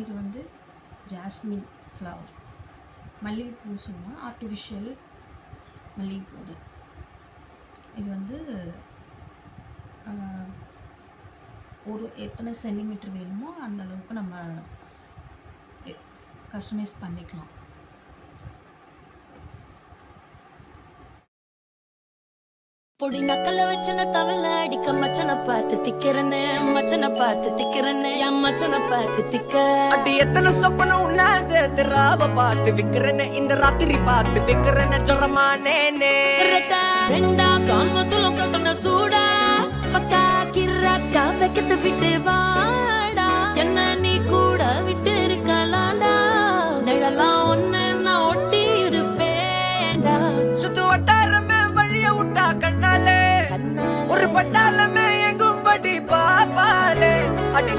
இது வந்து jasmine flower, மல்லிகைப்பூ சொல்லுவோம், ஆர்டிஃபிஷியல் மல்லிகைப்பூ. இது வந்து ஒரு எத்தனை சென்டிமீட்டர் வேணுமோ அந்த அளவுக்கு நம்ம கஸ்டமைஸ் பண்ணிக்கலாம். பொடி நக்கல வச்சன தவள அடிக்க மச்சனை பார்த்து திக்கிறனே, மச்சனை பார்த்து திக்கிறனே, என் மச்சனை பார்த்து திக்க. அடி எத்தனை சொப்பன உன்னா சேர்த்து ராவ பார்த்து விக்கிறனே, இந்த ராத்திரி பார்த்து விக்கிறனே ஜொரமானே. ரெண்டா காமத்துல கட்டண சூடா பக்கா கிராக்கா வைக்கத்து விட்டு வாடா, என்ன நீ கூட விட்டு இருக்கலாடா, நிழலாம் ஒன்னு நான் ஒட்டி இருப்பேடா. சுத்து வட்டாரமே வழிய விட்டா கண்ணாலே, ஒரு பட்டாளமே எங்கும் படி பாப்பாலே. அடி